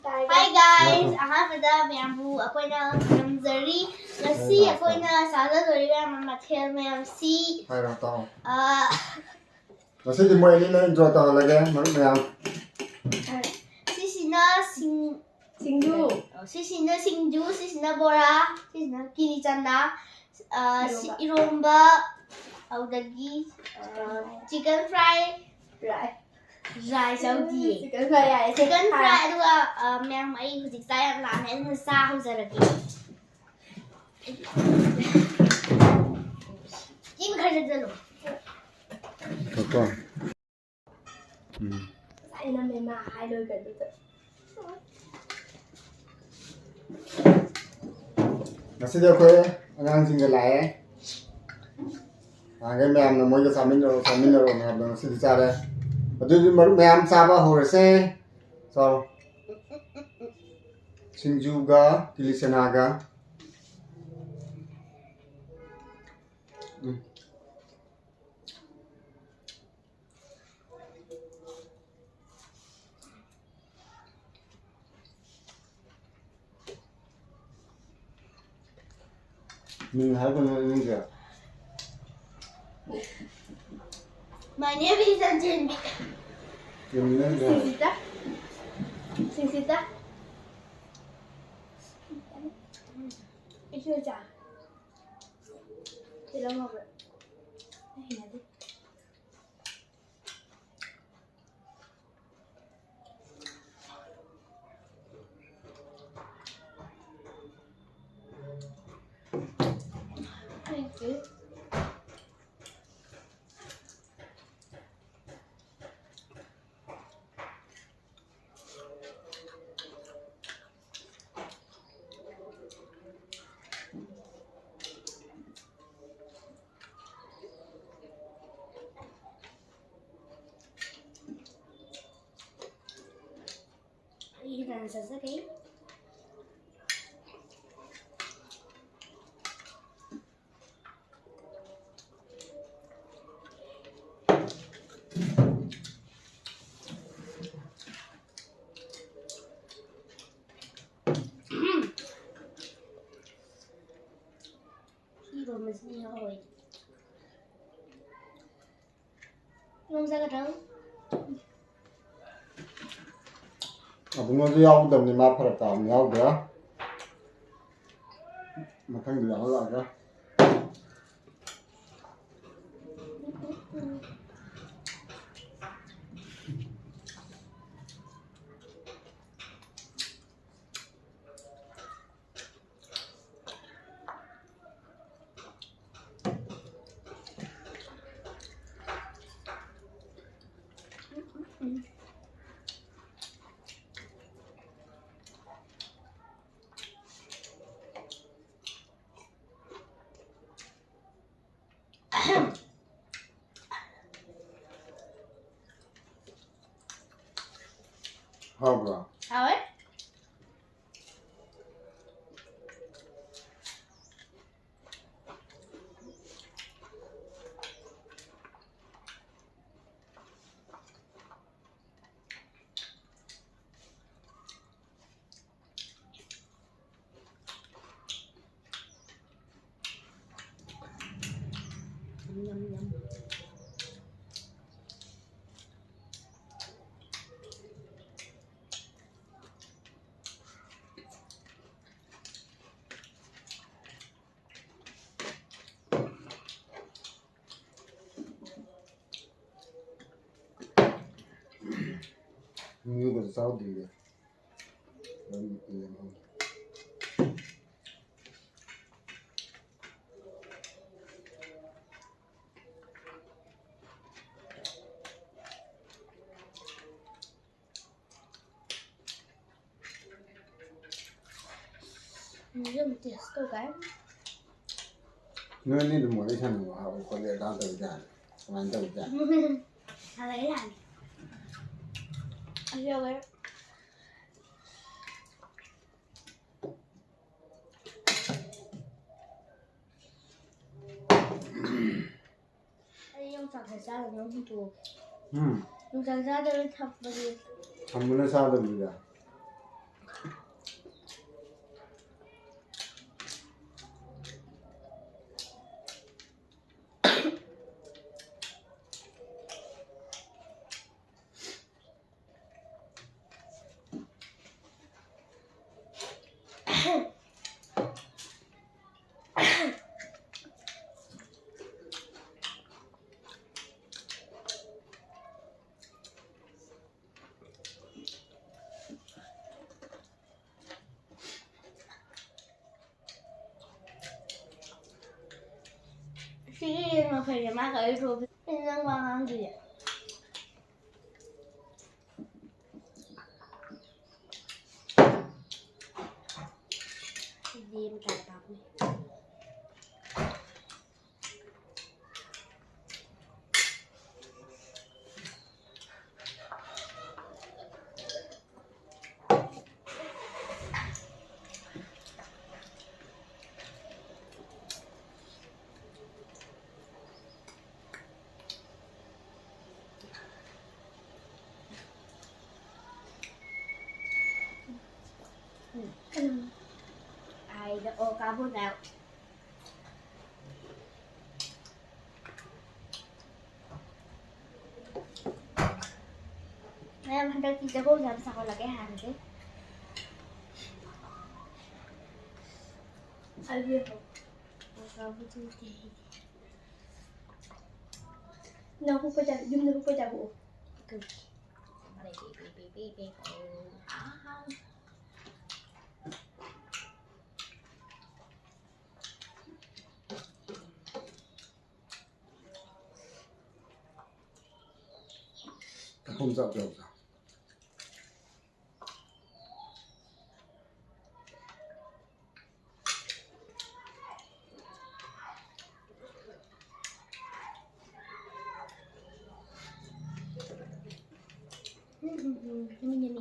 Hi guys, ahafada miyambu akoina namzari ngasi akoina sadadoriba mathel mayamsi hai ra tao ngasi di mo ini na enjoy tao lage mayam sisina singju sisina bora sisina kiri chana iromba audagi chicken fry chicken fry aduga ma'am ai hujik sai la ne sa hujaraki in khare jalo to sai na me ma hai loi kan du ngasi dia khoi angangsing ga lai cái mèm là mới cho samin rồi mà nó sẽ ra đây và tôi mèm sa ba hồ rồi xe sao sinjuga kilisanaga mình hãy con những gì My name is Anjali. Sita. Itu aja. Tidak mau ber. Nanti. Thank you. Ini dan selesai kan? Ini masih hoi. Nông ra cái trắng. bunga yau dam ni ma phara ta yau da mathang di yau la ga Haba. How it? Yum. Như là sao thì Dùng tiệt tô cái. nơi này được một cái thằng họ có lẽ đang tự giản làm tự giản À lấy lại. Anh vô cái. Anh dùng sạc thời gian là nó không thuộc. Dùng sạc ra cho nó thập vào đi. Không muốn nó sao được gì cả Sì, ma fai chiamare il tuo non va anche. Đi mà cài bạc đi. Ai đã ô cá vô nào. Em đang chỉ cho cô làm sao là cái hàng đấy. Ai biết không? Ô cá vô chơi thì. Nó không phải trả, dùng nó không phải trả bộ. Cứ. Không dạo đầu rồi. Yummy.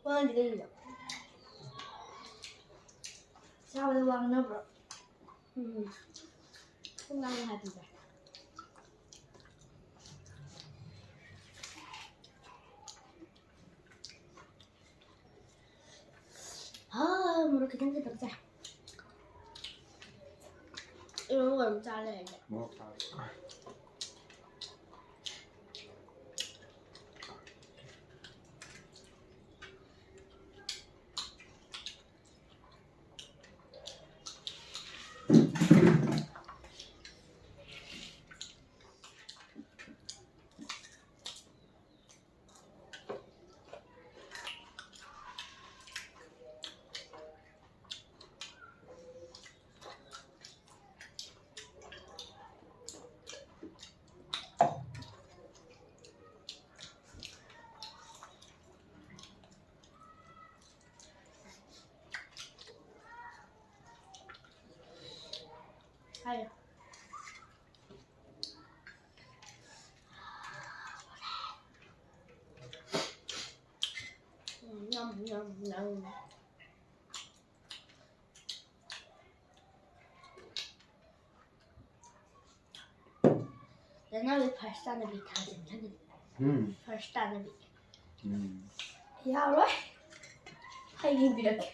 Quên gì đây rồi? Sao lại quăng nó rồi? Không ăn hạt gì cả. 뭐 이렇게 생겼다 보자. 이런 걸 잘라야지. 뭐? 아유. 냠냠냠. Den har vi första när vi tar den. Första när vi. Ja, då. Hej, inbjudning.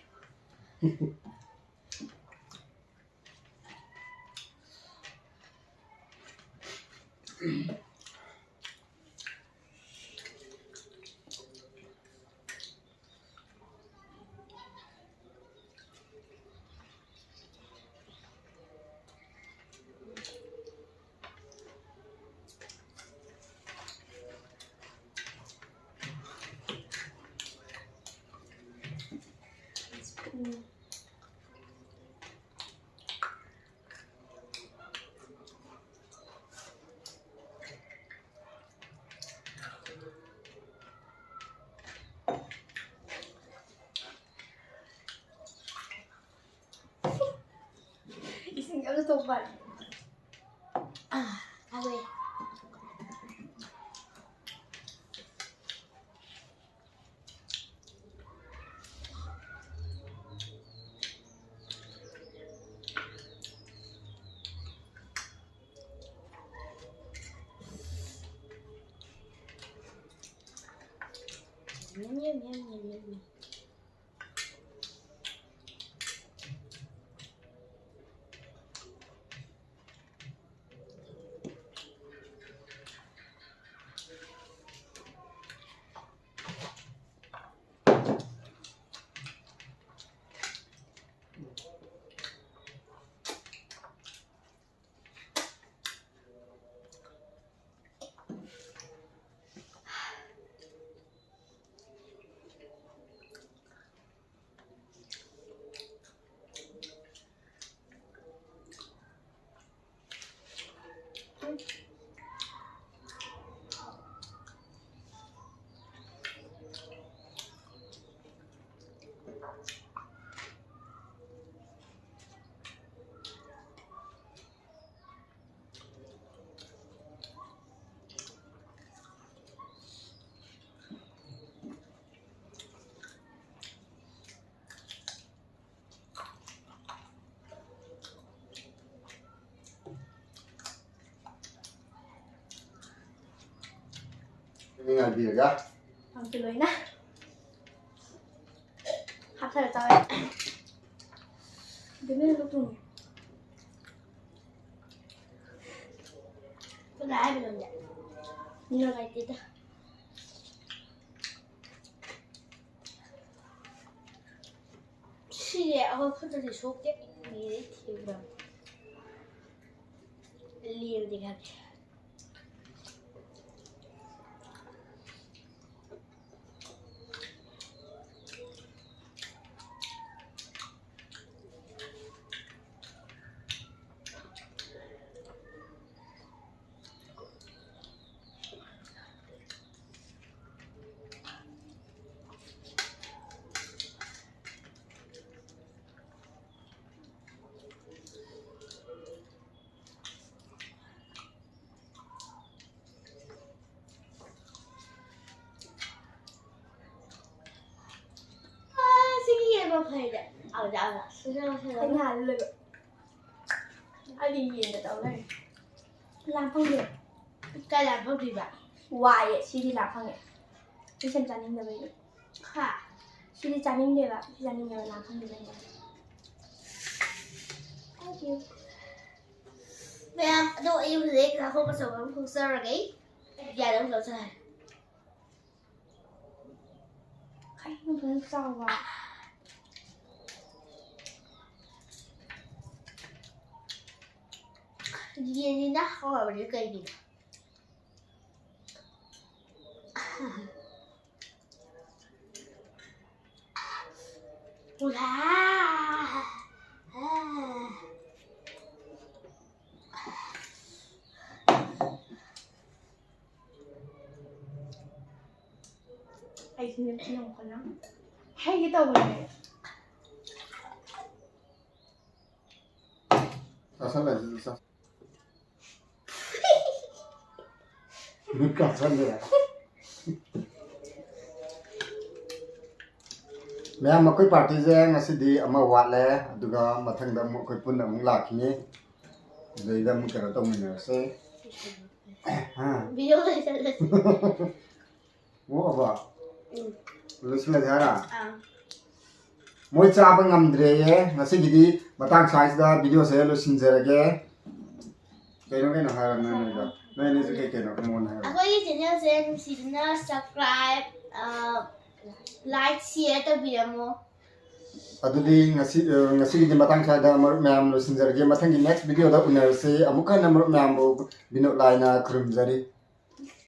Iseng udah tobat. Awe. Nhâm nhâm nhâm nhâm nhâm. Ini nggak dia ya? Ambil dulu na. Hafal tahu ya. Demi lu tuh. Udah ada belum ya? Ini lagi tidak. Sih ya, aku kan tadi sok ya. Ini tiga. Lihat deh. Hay đấy, ở đâu là anh Hà lựa anh đi gì ở đâu đây làm phong nghiệp cái làm phong gì vậy hoài vậy chị đi làm phong nghiệp đi xem chán ninh rồi hả chị đi chán ninh rồi chị chán ninh rồi làm phong nghiệp này thank you mẹ đâu yêu gì là không có sầu không sơ rồi cái dạ đúng rồi rồi khách không phải sao vào Gì nó không phải là cây gì Ai xin em không có lắm hay cái tàu này Sao lại sao? Nggak ya. Maya makoi party je ngasidi ama wale aduga mathangda makoi punna mung lakhini zeida mung kara tongmina se ha video này sẽ wo aba lusla jara moi cha ba ngamdre ye ngasidi matang size da video se lusinjarage keno keno harana na Này này cái cái nó không muốn hay. Aku ini channel saya mesti subscribe, like, share tu video mo. Adudi ngasi di matang sada maruk meam lo sinjar ge matang di next video da unar se amukan na maruk meam bo binok laina krum jari.